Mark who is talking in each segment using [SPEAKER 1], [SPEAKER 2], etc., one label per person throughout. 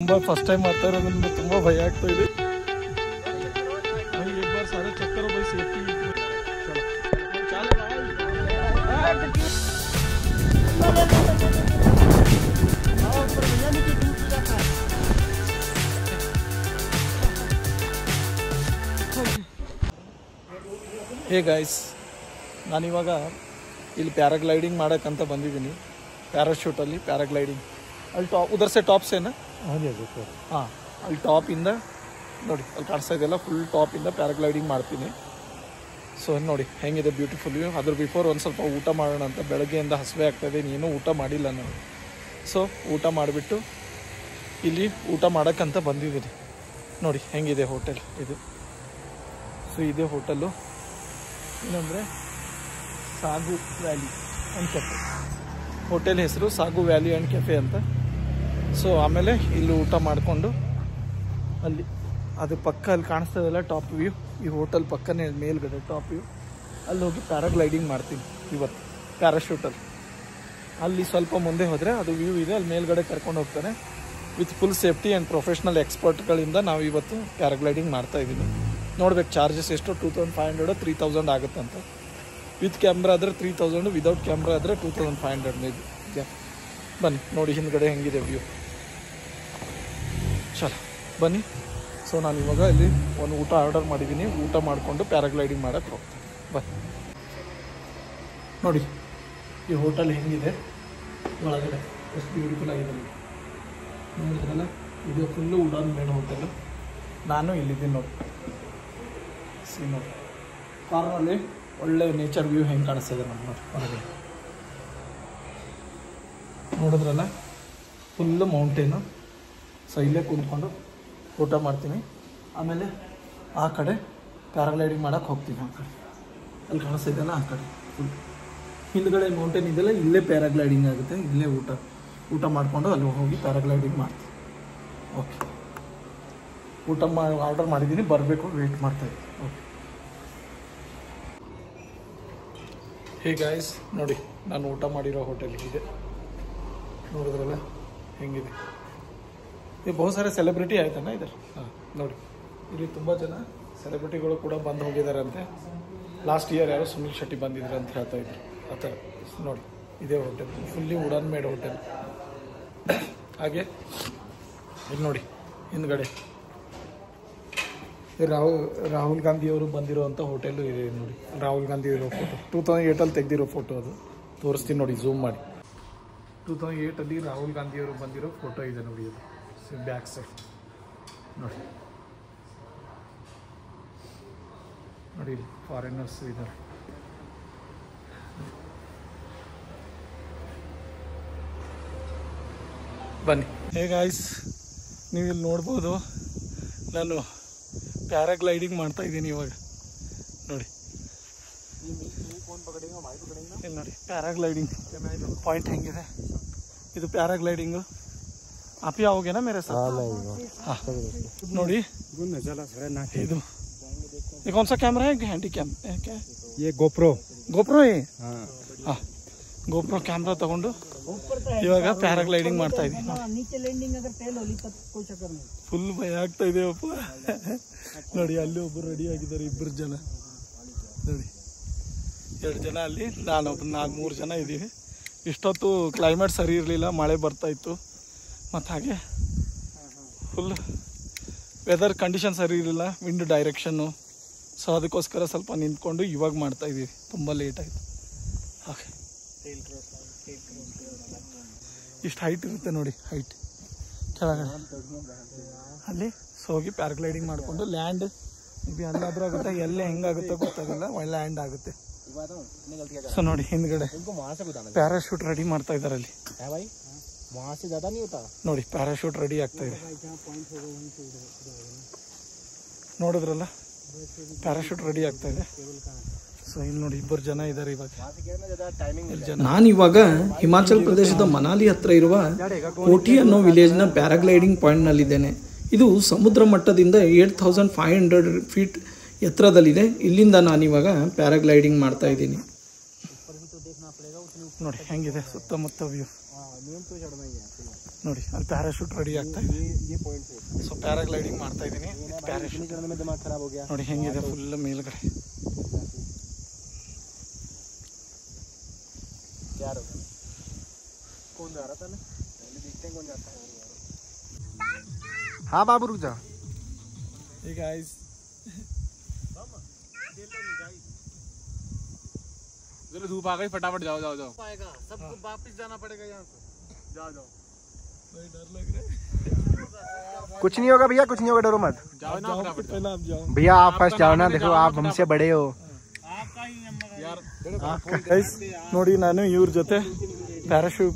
[SPEAKER 1] ತುಂಬ first time ಮಾಡ್ತಾ ಇರೋದ್ರಿಂದ ತುಂಬ ಭಯ ಆಗ್ತಾ ಇದೆ. एक बार सारे चेक करो भाई सेफ्टी. ಹೇ ಗಾಯ್ಸ್, ನಾನಿವಾಗ ಇಲ್ಲಿ ಪ್ಯಾರಾಗ್ಲೈಡಿಂಗ್ ಮಾಡೋಕ್ಕಂತ ಬಂದಿದ್ದೀನಿ. ಪ್ಯಾರಾಶೂಟಲ್ಲಿ ಪ್ಯಾರಾಗ್ಲೈಡಿಂಗ್ ಅಲ್ಲಿ ಉದರ್ ಸೆ ಟಾಪ್ ಸೇನಾ ಹಾಂ, ಅಲ್ಲಿ ಟಾಪಿಂದ ನೋಡಿ ಅಲ್ಲಿ ಕಾಣಿಸ್ತಾ ಇದೆಯಲ್ಲ, ಫುಲ್ ಟಾಪಿಂದ ಪ್ಯಾರಾಗ್ಲೈಡಿಂಗ್ ಮಾಡ್ತೀನಿ. ಸೊ ನೋಡಿ ಹೆಂಗಿದೆ ಬ್ಯೂಟಿಫುಲ್ ವ್ಯೂ. ಅದ್ರ ಬಿಫೋರ್ ಒಂದು ಸ್ವಲ್ಪ ಊಟ ಮಾಡೋಣ ಅಂತ, ಬೆಳಗ್ಗೆಯಿಂದ ಹಸಿವೆ ಆಗ್ತಾಯಿದೆ, ಇನ್ನೂ ಊಟ ಮಾಡಿಲ್ಲ ನಾನು. ಸೊ ಊಟ ಮಾಡಿಬಿಟ್ಟು ಇಲ್ಲಿ ಊಟ ಮಾಡೋಕ್ಕಂತ ಬಂದಿದ್ದೀನಿ. ನೋಡಿ ಹೆಂಗಿದೆ ಹೋಟೆಲ್ ಇದು. ಸೊ ಇದೇ ಹೋಟೆಲ್ಲು, ಏನಂದರೆ ಸಾಗು ವ್ಯಾಲಿ ಆ್ಯಂಡ್ ಕೆಫೆ. ಹೋಟೆಲ್ ಹೆಸರು ಸಾಗು ವ್ಯಾಲಿ ಆ್ಯಂಡ್ ಕೆಫೆ ಅಂತ. ಸೊ ಆಮೇಲೆ ಇಲ್ಲಿ ಊಟ ಮಾಡಿಕೊಂಡು ಅಲ್ಲಿ ಅದು ಪಕ್ಕ ಅಲ್ಲಿ ಕಾಣಿಸ್ತಾ ಇದೆಯಲ್ಲ ಟಾಪ್ ವ್ಯೂ, ಈ ಹೋಟೆಲ್ ಪಕ್ಕನೇ ಮೇಲ್ಗಡೆ ಟಾಪ್ ವ್ಯೂ, ಅಲ್ಲಿ ಹೋಗಿ ಪ್ಯಾರಾಗ್ಲೈಡಿಂಗ್ ಮಾಡ್ತೀನಿ ಇವತ್ತು ಪ್ಯಾರಾಶೂಟಲ್ಲಿ. ಅಲ್ಲಿ ಸ್ವಲ್ಪ ಮುಂದೆ ಹೋದರೆ ಅದು ವ್ಯೂ ಇದೆ, ಅಲ್ಲಿ ಮೇಲ್ಗಡೆ ಕರ್ಕೊಂಡು ಹೋಗ್ತಾರೆ with full safety and professional ಎಕ್ಸ್ಪರ್ಟ್ಗಳಿಂದ ನಾವು ಇವತ್ತು ಪ್ಯಾರಾಗ್ಲೈಡಿಂಗ್ ಮಾಡ್ತಾಯಿದ್ದೀನಿ. ನೋಡ್ಬೇಕು ಚಾರ್ಜಸ್ ಎಷ್ಟು, 2500 3000 ಆಗುತ್ತಂತ. ವಿತ್ ಕ್ಯಾಮ್ರಾ ಆದರೆ 3000, ವಿದೌಟ್ ಕ್ಯಾಮ್ರಾ ಆದರೆ 2500 ಮೇಬಿ. ಬನ್ನಿ ನೋಡಿ ಹಿಂದ್ಗಡೆ ಹೆಂಗಿದೆ ವ್ಯೂ. ಚಲ ಬನ್ನಿ. ಸೊ ನಾನು ಇವಾಗ ಇಲ್ಲಿ ಒಂದು ಊಟ ಆರ್ಡರ್ ಮಾಡಿದ್ದೀನಿ, ಊಟ ಮಾಡಿಕೊಂಡು ಪ್ಯಾರಾಗ್ಲೈಡಿಂಗ್ ಮಾಡೋಕ್ಕೆ ಹೋಗ್ತೀನಿ. ಬನ್ನಿ ನೋಡಿ ಈ ಹೋಟೆಲ್ ಹೆಂಗಿದೆ ಒಳಗಡೆ, ಎಷ್ಟು ಬ್ಯೂಟಿಫುಲ್ ಆಗಿದೆ ನೋಡಿದ್ರಲ್ಲ. ಇದು ಫುಲ್ಲು ಉಡಾನ್ ಮೇಡ್ ಹೋಟೆಲು. ನಾನು ಇಲ್ಲಿದ್ದೀನಿ ನೋಡಿ, ನೋಡಿ ಕಾರ್ನಲ್ಲಿ ಒಳ್ಳೆ ನೇಚರ್ ವ್ಯೂ ಹೆಂಗೆ ಕಾಣಿಸ್ತಿದೆ ನೋಡಿ ಹೊರಗಡೆ. ನೋಡಿದ್ರಲ್ಲ ಫುಲ್ಲು ಮೌಂಟೇನು. ಸೊ ಇಲ್ಲೇ ಕೂತ್ಕೊಂಡು ಊಟ ಮಾಡ್ತೀನಿ, ಆಮೇಲೆ ಆ ಕಡೆ ಪ್ಯಾರಾಗ್ಲೈಡಿಂಗ್ ಮಾಡೋಕ್ಕೆ ಹೋಗ್ತೀನಿ. ಆ ಕಡೆ ಅಲ್ಲಿ ಕಾಣಿಸ್ತಿದ್ದಲ್ಲ ಆ ಕಡೆ ಫುಲ್ ಹಿಂದ್ಗಡೆ ಮೌಂಟೇನ್ ಇದೆಯಲ್ಲ, ಇಲ್ಲೇ ಪ್ಯಾರಾಗ್ಲೈಡಿಂಗ್ ಆಗುತ್ತೆ. ಇಲ್ಲೇ ಊಟ ಮಾಡಿಕೊಂಡು ಅಲ್ಲಿ ಹೋಗಿ ಪ್ಯಾರಾಗ್ಲೈಡಿಂಗ್ ಮಾಡ್ತೀನಿ. ಓಕೆ, ಊಟ ಆರ್ಡರ್ ಮಾಡಿದ್ದೀನಿ, ಬರಬೇಕು, ವೆಯ್ಟ್ ಮಾಡ್ತಾಯಿದ್ದೀನಿ. ಓಕೆ. ಹೇ ಗಾಯ್ಸ್, ನೋಡಿ ನಾನು ಊಟ ಮಾಡಿರೋ ಹೋಟೆಲ್ ಇದೆ, ನೋಡಿದ್ರಲ್ಲ ಹೆಂಗಿದೆ. ಇದು ಬಹು ಸಾರಿ ಸೆಲೆಬ್ರಿಟಿ ಆಯ್ತಾನ ಇದ್ದಾರೆ. ಹಾಂ ನೋಡಿ, ಇಲ್ಲಿ ತುಂಬ ಜನ ಸೆಲೆಬ್ರಿಟಿಗಳು ಕೂಡ ಬಂದು ಹೋಗಿದ್ದಾರಂತೆ. ಲಾಸ್ಟ್ ಇಯರ್ ಯಾರೋ ಸುನಿಲ್ ಶೆಟ್ಟಿ ಬಂದಿದ್ರು ಅಂತ ಹೇಳ್ತಾ ಇದ್ರು ಆ ಥರ. ನೋಡಿ ಇದೇ hotel, fully wooden made hotel. ಹಾಗೆ ಇಲ್ಲಿ ನೋಡಿ ಹಿಂದ್ಗಡೆ ರಾಹುಲ್ ಗಾಂಧಿಯವರು ಬಂದಿರೋವಂಥ ಹೋಟೆಲ್ಲು ಇದೆ ನೋಡಿ. ರಾಹುಲ್ ಗಾಂಧಿ ಇರೋ ಫೋಟೋ 2008 ತೆಗೆದಿರೋ ಫೋಟೋ, ಅದು ತೋರಿಸ್ತೀನಿ ನೋಡಿ, ಝೂಮ್ ಮಾಡಿ. 2008 ರಾಹುಲ್ ಗಾಂಧಿಯವರು ಬಂದಿರೋ ಫೋಟೋ ಇದೆ ನೋಡಿ, ಅದು ಬ್ಯಾಕ್ ಸೈಡ್ ನೋಡಿ. ನೋಡಿ ಫಾರಿನರ್ಸ್ ಇದ್ದಾರೆ. ಬನ್ನಿ. ಹೇ ಗಾಯ್ಸ್, ನೀವು ಇಲ್ಲಿ ನೋಡ್ಬೋದು, ನಾನು ಪ್ಯಾರಾಗ್ಲೈಡಿಂಗ್ ಮಾಡ್ತಾ ಇದ್ದೀನಿ ಇವಾಗ. ನೋಡಿ ಇಲ್ಲಿ ನೋಡಿ ಪ್ಯಾರಾಗ್ಲೈಡಿಂಗ್ ಪಾಯಿಂಟ್ ಹೆಂಗಿದೆ. ಇದು ಪ್ಯಾರಾಗ್ಲೈಡಿಂಗು. आप ही आओगे ना मेरे साथ? हाँ नोड़ी ಇದು ये कौन सा कैमरा है? हैंडी कैम क्या?
[SPEAKER 2] ये गोप्रो
[SPEAKER 1] है. हाँ गोप्रो कैमरा ತಗೊಂಡು ಇವಾಗ ಪ್ಯಾರಾಗ್ಲೈಡಿಂಗ್ ಮಾಡ್ತಾ ಇದ್ದೀನಿ. ಫುಲ್ ಭಯ ಆಗ್ತಾ ಇದೆ ಅಪ್ಪ. ನೋಡಿ ಅಲ್ಲಿ ಒಬ್ಬರು ರೆಡಿ ಆಗಿದ್ದಾರೆ, 2 ಜನ ನೋಡಿ, 2 ಜನ ಅಲ್ಲಿ, ನಾನೊಬ್ಬ 3 ಜನ ಇದ್ದೀವಿ. ಇಷ್ಟೊತ್ತು ಕ್ಲೈಮೇಟ್ ಸರಿ ಇರಲಿಲ್ಲ, ಮಳೆ ಬರ್ತಾ ಇತ್ತು, ಮತ್ತು ಹಾಗೆ ಫುಲ್ ವೆದರ್ ಕಂಡೀಷನ್ ಸರಿ ಇರಲಿಲ್ಲ, ವಿಂಡ್ ಡೈರೆಕ್ಷನ್ನು. ಸೊ ಅದಕ್ಕೋಸ್ಕರ ಸ್ವಲ್ಪ ನಿಂತ್ಕೊಂಡು ಇವಾಗ ಮಾಡ್ತಾಯಿದ್ದೀವಿ, ತುಂಬ ಲೇಟ್ ಆಯಿತು. ಓಕೆ, ಇಷ್ಟು ಹೈಟ್ ಇರುತ್ತೆ ನೋಡಿ, ಹೈಟ್ ಕೆಳಗಡೆ ಅಲ್ಲಿ. ಸೊ ಹೋಗಿ ಪ್ಯಾರಾಗ್ಲೈಡಿಂಗ್ ಮಾಡಿಕೊಂಡು ಲ್ಯಾಂಡ್ ಇದು ಎಲ್ಲಾದರೂ ಆಗುತ್ತೆ, ಎಲ್ಲೇ ಹೆಂಗಾಗುತ್ತೆ ಗೊತ್ತಾಗಲ್ಲ, ಲ್ಯಾಂಡ್ ಆಗುತ್ತೆ. ಸೊ ನೋಡಿ ಹಿಂದ್ಗಡೆ ಪ್ಯಾರಾಶೂಟ್ ರೆಡಿ ಮಾಡ್ತಾ ಇದ್ದಾರೆ ಅಲ್ಲಿ ನೋಡಿ. ಪ್ಯಾರಾಶೂಟ್ ರೆಡಿ ಆಗ್ತಾ ಇದೆ, ನೋಡಿದ್ರಲ್ಲ ಪ್ಯಾರಾಶೂಟ್ ರೆಡಿ ಆಗ್ತಾ ಇದೆ. ಸೊ ಇಲ್ಲಿ ನೋಡಿ 2 ಜನ ಇದ್ದಾರೆ ಇವಾಗ.
[SPEAKER 3] ನಾನಿವಾಗ ಹಿಮಾಚಲ್ ಪ್ರದೇಶದ ಮನಾಲಿ ಹತ್ರ ಇರುವ ಕೋಟಿ ಅನ್ನೋ ವಿಲೇಜ್ನ ಪ್ಯಾರಾಗ್ಲೈಡಿಂಗ್ ಪಾಯಿಂಟ್ನಲ್ಲಿದ್ದೇನೆ. ಇದು ಸಮುದ್ರ ಮಟ್ಟದಿಂದ 8500 ಫೀಟ್ ಎತ್ತರದಲ್ಲಿದೆ. ಇಲ್ಲಿಂದ ನಾನಿವಾಗ ಪ್ಯಾರಾಗ್ಲೈಡಿಂಗ್ ಮಾಡ್ತಾ ಇದ್ದೀನಿ.
[SPEAKER 1] ನೋಡಿ ಹೆಂಗಿದೆ ಸುತ್ತಮುತ್ತ ವ್ಯೂ. ನೋಡಿ ಅಲ್ಲಿ ಪ್ಯಾರಾಶೂಟ್ ರೆಡಿ ಆಗ್ತಾ ಇದೆ. ಸೊ ಪ್ಯಾರಾಗ್ಲೈಡಿಂಗ್ ಮಾಡ್ತಾ ಇದ್ದೀನಿ. ಪ್ಯಾರಾಶೂಟ್ ನೋಡಿ ಹೆಂಗಿದೆ ಫುಲ್ ಮೇಲ್ಗಡೆ.
[SPEAKER 2] हाँ बाबू रुक जाओ.
[SPEAKER 1] Hey guys.
[SPEAKER 2] चलो धूप आ गई फटाफट जाओ जाओ जाओ.
[SPEAKER 1] पाएगा सबको वापस जाना पड़ेगा यहाँ से. जाओ जाओ. भाई डर लग रहा है.
[SPEAKER 2] कुछ नहीं होगा भैया, कुछ नहीं होगा, डरो मत.
[SPEAKER 1] जाओ ना फटाफट. पहले आप जाओ
[SPEAKER 2] भैया आप फर्स्ट जाओ ना, देखो आप हमसे बड़े हो.
[SPEAKER 1] ಗೈಸ್ ನೋಡಿ ನಾನು ಇವ್ರ ಜೊತೆ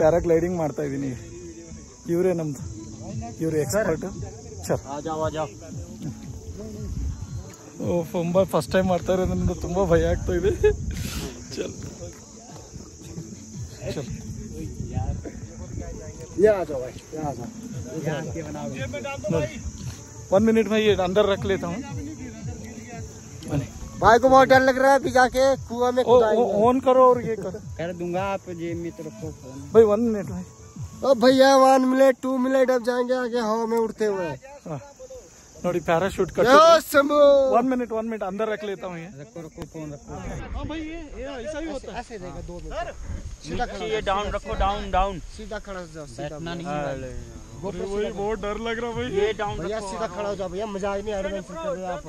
[SPEAKER 1] ಪ್ಯಾರಾಗ್ಲೈಡಿಂಗ್ ಮಾಡ್ತಾ ಇದ್ದೀನಿ. ಇವರೇ ನಮ್ದು, ಇವ್ರು ಎಕ್ಸ್ಪರ್ಟ್. ಸರ್ ಓ ತುಂಬ ಫಸ್ಟ್ ಟೈಮ್ ಮಾಡ್ತಾ ಇರೋದ್ರಿಂದ ತುಂಬ ಭಯ ಆಗ್ತಾ ಇದೆ. ಚಲ್ ಚಲ್ 1 मिनट भाई अंदर रख लेता हूँ.
[SPEAKER 2] भाई को बहुत डर लग रहा है, भिगा के कुआं में
[SPEAKER 1] ऑन करो और ये करो.
[SPEAKER 2] कर दूंगा आप जेब में तो रखो फोन.
[SPEAKER 1] भाई 1 मिनट भाई.
[SPEAKER 2] ओ भैया 1 मिनट 2 मिनट अब जाएंगे आगे हवा में उड़ते हुए.
[SPEAKER 1] नोड़ी पैराशूट कर. 1 मिनट अंदर रख लेता हूँ.
[SPEAKER 2] रखो फोन रखो.
[SPEAKER 1] हाँ भाई ये ऐसा ही होता है.
[SPEAKER 2] ऐसे देगा 2 मिनट सीधा खड़ा. ये डाउन रखो, डाउन सीधा खड़ा हो जाओ. बैठना नहीं है
[SPEAKER 1] वही बहुत डर लग रहा भाई.
[SPEAKER 2] ये डाउन भैया सीधा खड़ा हो जाओ भैया, मजाक नहीं एडवेंचर कर रहे हो आप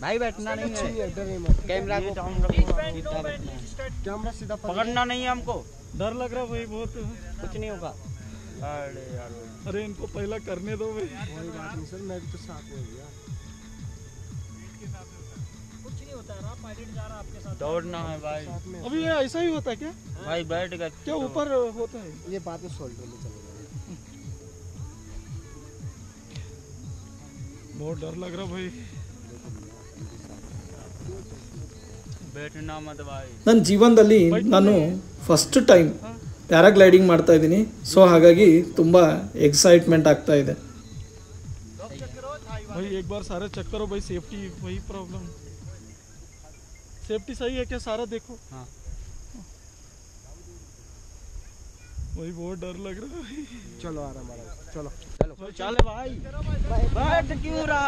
[SPEAKER 2] भाई. बैठना नहीं है, डरे मत. कैमरा को डाउन रखो, सीधा बैठना है. कैमरा सीधा पकड़ना नहीं है हमको.
[SPEAKER 1] डर लग रहा भाई बहुत.
[SPEAKER 2] कुछ नहीं होगा.
[SPEAKER 1] अरे इनको पहला करने दो भाई.
[SPEAKER 2] कोई बात नहीं सर, मैं भी तो साथ में भैया.
[SPEAKER 4] कुछ नहीं होता है, पायलट जा रहा आपके साथ.
[SPEAKER 2] दौड़ना है भाई.
[SPEAKER 1] अभी ये ऐसा ही होता है क्या?
[SPEAKER 2] भाई बैठ गए
[SPEAKER 1] क्या ऊपर होता है?
[SPEAKER 2] ये बाद में शोल्डर में चलेगा.
[SPEAKER 1] बहुत डर लग रहा भाई.
[SPEAKER 2] बैठना मत भाई.
[SPEAKER 3] ನನ್ನ ಜೀವನದಲ್ಲಿ ನಾನು ಫಸ್ಟ್ ಟೈಮ್ ಪ್ಯಾರಾಗ್ಲೈಡಿಂಗ್ ಮಾಡ್ತಾ ಇದ್ದೀನಿ. ಸೊ ಹಾಗಾಗಿ ತುಂಬ ಎಕ್ಸೈಟ್ಮೆಂಟ್ ಆಗ್ತಾ ಇದೆ.
[SPEAKER 1] भाई एक बार सारा चेक करो भाई. सेफ्टी वही प्रॉब्लम. सेफ्टी सही है क्या सारा देखो.
[SPEAKER 2] हाँ.
[SPEAKER 1] भाई बहुत डर लग रहा है.
[SPEAKER 2] चलो आराम चलो
[SPEAKER 4] चल भाई बैठ क्यों रहा.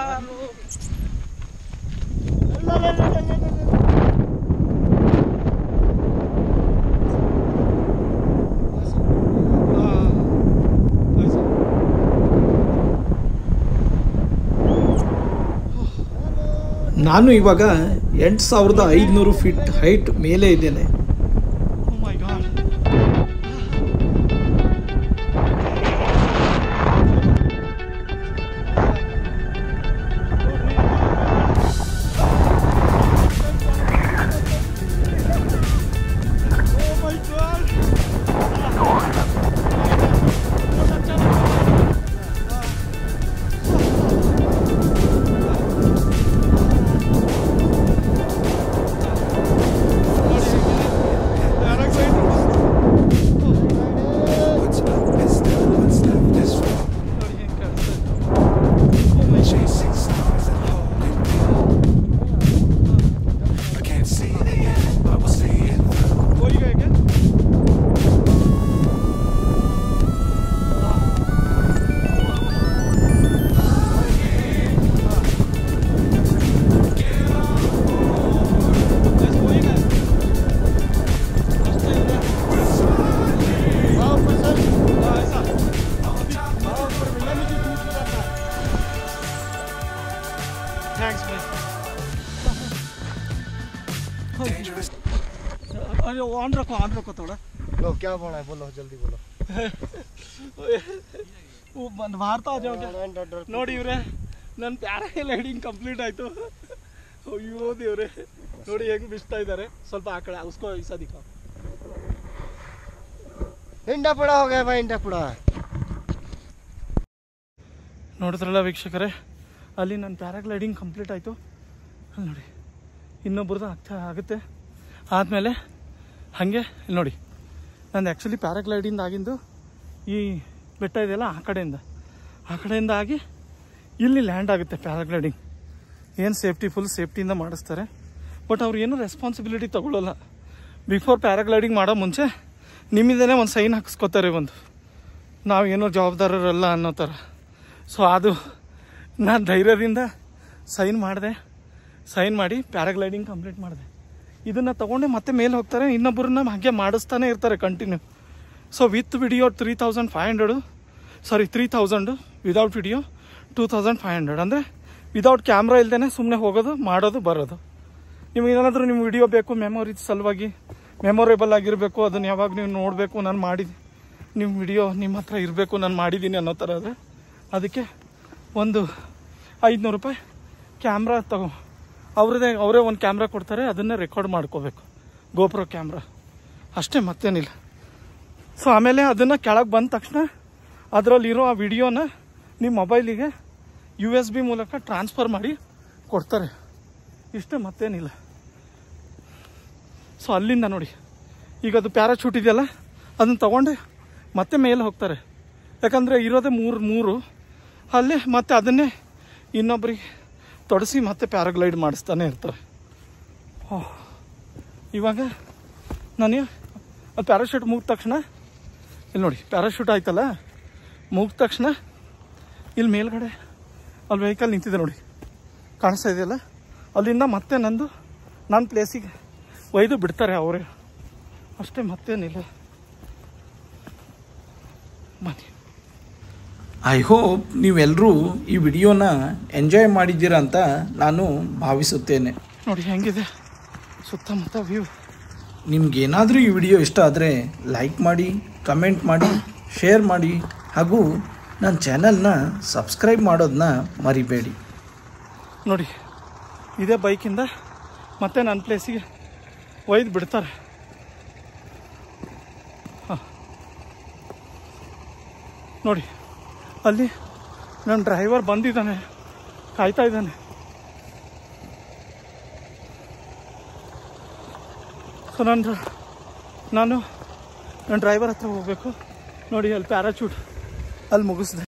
[SPEAKER 3] ನಾನು ಇವಾಗ 8500 ಫೀಟ್ ಹೈಟ್ ಮೇಲೆ ಇದ್ದೇನೆ.
[SPEAKER 1] Oh my God. अरे ऑन रखो थोड़ा.
[SPEAKER 2] लो क्या बोला है, बोलो जल्दी बोलो.
[SPEAKER 1] बाहर तो आ जाओगे. ನೋಡಿ ಇವ್ರೆ ನನ್ನ ಪ್ಯಾರಾಗ್ಲೈಡಿಂಗ್ ಕಂಪ್ಲೀಟ್ ಆಯ್ತು. ಅಯ್ಯೋ ದೇವ್ರೆ ನೋಡಿ ಹೆಂಗ್ ಬಿಸ್ತಾ ಇದ್ದಾರೆ. ಸ್ವಲ್ಪ ಆ ಕಡೆ उसको ऐसा दिखाओ.
[SPEAKER 2] इंडा पड़ा हो गया भाई, इंडा पड़ा.
[SPEAKER 1] ನೋಡಿದ್ರಲ್ಲ ವೀಕ್ಷಕರೇ, ಅಲ್ಲಿ ನನ್ನ ಪ್ಯಾರಾಗ್ಲೈಡಿಂಗ್ ಕಂಪ್ಲೀಟ್ ಆಯಿತು. ಅಲ್ಲಿ ನೋಡಿ ಇನ್ನೊಬ್ರದ್ದು ಆಗುತ್ತೆ. ಆದಮೇಲೆ ಹಾಗೆ ಇಲ್ಲಿ ನೋಡಿ ನಂದು ಆ್ಯಕ್ಚುಲಿ ಪ್ಯಾರಾಗ್ಲೈಡಿಂದ ಆಗಿದ್ದು ಈ ಬೆಟ್ಟ ಇದೆಯಲ್ಲ ಆ ಕಡೆಯಿಂದ ಆಗಿ ಇಲ್ಲಿ ಲ್ಯಾಂಡ್ ಆಗುತ್ತೆ ಪ್ಯಾರಾಗ್ಲೈಡಿಂಗ್. ಏನು ಸೇಫ್ಟಿ ಫುಲ್ ಸೇಫ್ಟಿಯಿಂದ ಮಾಡಿಸ್ತಾರೆ. ಬಟ್ ಅವ್ರು ಏನೂ ರೆಸ್ಪಾನ್ಸಿಬಿಲಿಟಿ ತೊಗೊಳ್ಳಲ್ಲ. ಬಿಫೋರ್ ಪ್ಯಾರಾಗ್ಲೈಡಿಂಗ್ ಮಾಡೋ ಮುಂಚೆ ನಿಮ್ಮಿಂದನೇ ಒಂದು ಸೈನ್ ಹಾಕಿಸ್ಕೊತಾರೆ. ಒಂದು ನಾವೇನೋ ಜವಾಬ್ದಾರರಲ್ಲ ಅನ್ನೋ ಥರ. ಸೊ ಅದು ನಾನು ಧೈರ್ಯದಿಂದ ಸೈನ್ ಮಾಡಿ ಪ್ಯಾರಾಗ್ಲೈಡಿಂಗ್ ಕಂಪ್ಲೀಟ್ ಮಾಡಿದೆ. ಇದನ್ನು ತೊಗೊಂಡೆ ಮತ್ತೆ ಮೇಲೆ ಹೋಗ್ತಾರೆ, ಇನ್ನೊಬ್ಬರನ್ನ ಹಾಗೆ ಮಾಡಿಸ್ತಾನೆ ಇರ್ತಾರೆ continue. So with video 3,000 without video 2,500. ಅಂದರೆ ವಿದೌಟ್ ಕ್ಯಾಮ್ರಾ ಇಲ್ಲದೇ ಸುಮ್ಮನೆ ಹೋಗೋದು, ಮಾಡೋದು, ಬರೋದು. ನಿಮಗೇನಾದರೂ ನಿಮ್ಮ ವಿಡಿಯೋ ಬೇಕು ಮೆಮೊರಿ ಸಲುವಾಗಿ, ಮೆಮೊರೇಬಲ್ ಆಗಿರಬೇಕು, ಅದನ್ನು ಯಾವಾಗ ನೀವು ನೋಡಬೇಕು, ನಾನು ಮಾಡಿದ್ದು ನಿಮ್ಮ ವಿಡಿಯೋ ನಿಮ್ಮ ಹತ್ರ ಇರಬೇಕು, ನಾನು ಮಾಡಿದ್ದೀನಿ ಅನ್ನೋ ಥರ ಆದರೆ ಅದಕ್ಕೆ ಒಂದು 500 ರೂಪಾಯಿ ಕ್ಯಾಮ್ರಾ ಅವರೇ ಒಂದು ಕ್ಯಾಮ್ರಾ ಕೊಡ್ತಾರೆ, ಅದನ್ನೇ ರೆಕಾರ್ಡ್ ಮಾಡ್ಕೋಬೇಕು, ಗೋಪ್ರೋ ಕ್ಯಾಮ್ರಾ ಅಷ್ಟೇ, ಮತ್ತೇನಿಲ್ಲ. ಸೊ ಆಮೇಲೆ ಅದನ್ನು ಕೆಳಗೆ ಬಂದ ತಕ್ಷಣ ಅದರಲ್ಲಿರೋ ಆ ವಿಡಿಯೋನ ನಿಮ್ಮ ಮೊಬೈಲಿಗೆ USB ಮೂಲಕ ಟ್ರಾನ್ಸ್ಫರ್ ಮಾಡಿ ಕೊಡ್ತಾರೆ, ಇಷ್ಟೇ, ಮತ್ತೇನಿಲ್ಲ. ಸೊ ಅಲ್ಲಿಂದ ನೋಡಿ, ಈಗ ಅದು ಪ್ಯಾರಾಶೂಟ್ ಇದೆಯಲ್ಲ, ಅದನ್ನು ತೊಗೊಂಡೆ ಮತ್ತೆ ಮೇಲೆ ಹೋಗ್ತಾರೆ. ಯಾಕಂದರೆ ಇರೋದೇ ಮೂರು ಅಲ್ಲಿ, ಮತ್ತೆ ಅದನ್ನೇ ಇನ್ನೊಬ್ಬರಿಗೆ ತೊಡಸಿ ಮತ್ತೆ ಪ್ಯಾರಾಗ್ಲೈಡ್ ಮಾಡಿಸ್ತಾನೆ ಇರ್ತಾರೆ. ಇವಾಗ ನನಗೆ ಅದು ಪ್ಯಾರಾಶೂಟ್ ಮುಗಿದ ತಕ್ಷಣ ಇಲ್ಲಿ ನೋಡಿ, ಪ್ಯಾರಾಶೂಟ್ ಆಯ್ತಲ್ಲ, ಮುಗಿದ ತಕ್ಷಣ ಇಲ್ಲಿ ಮೇಲ್ಗಡೆ ಅಲ್ಲಿ ವೆಹಿಕಲ್ ನಿಂತಿದೆ ನೋಡಿ, ಕಾಣಿಸ್ತಾ ಇದೆಯಲ್ಲ, ಅಲ್ಲಿಂದ ಮತ್ತೆ ನನ್ನ ಪ್ಲೇಸಿಗೆ ಒಯ್ದು ಬಿಡ್ತಾರೆ ಅವರೇ, ಅಷ್ಟೇ, ಮತ್ತೇನಿಲ್ಲ. ಬನ್ನಿ.
[SPEAKER 3] ಐ ಹೋಪ್ ನೀವೆಲ್ಲರೂ ಈ ವಿಡಿಯೋನ ಎಂಜಾಯ್ ಮಾಡಿದ್ದೀರ ಅಂತ ನಾನು ಭಾವಿಸುತ್ತೇನೆ.
[SPEAKER 1] ನೋಡಿ ಹೆಂಗಿದೆ ಸುತ್ತಮುತ್ತ ವ್ಯೂ.
[SPEAKER 3] ನಿಮ್ಗೇನಾದರೂ ಈ ವಿಡಿಯೋ ಇಷ್ಟ ಆದರೆ ಲೈಕ್ ಮಾಡಿ, ಕಮೆಂಟ್ ಮಾಡಿ, ಶೇರ್ ಮಾಡಿ, ಹಾಗೂ ನನ್ನ ಚಾನಲ್ನ ಸಬ್ಸ್ಕ್ರೈಬ್ ಮಾಡೋದನ್ನ ಮರಿಬೇಡಿ.
[SPEAKER 1] ನೋಡಿ ಇದೇ ಬೈಕಿಂದ ಮತ್ತೆ ನನ್ನ ಪ್ಲೇಸಿಗೆ ಒಯ್ದು ಬಿಡ್ತಾರೆ. ಹಾಂ ನೋಡಿ, ಅಲ್ಲಿ ನನ್ನ ಡ್ರೈವರ್ ಬಂದಿದ್ದಾನೆ, ಕಾಯ್ತಾ ಇದ್ದಾನೆ. ಸೊ ನಾನು ನನ್ನ ಡ್ರೈವರ್ ಹತ್ರ ಹೋಗಬೇಕು. ನೋಡಿ ಅಲ್ಲಿ ಪ್ಯಾರಾಚೂಟ್ ಅಲ್ಲಿ ಮುಗಿಸ್ದೆ.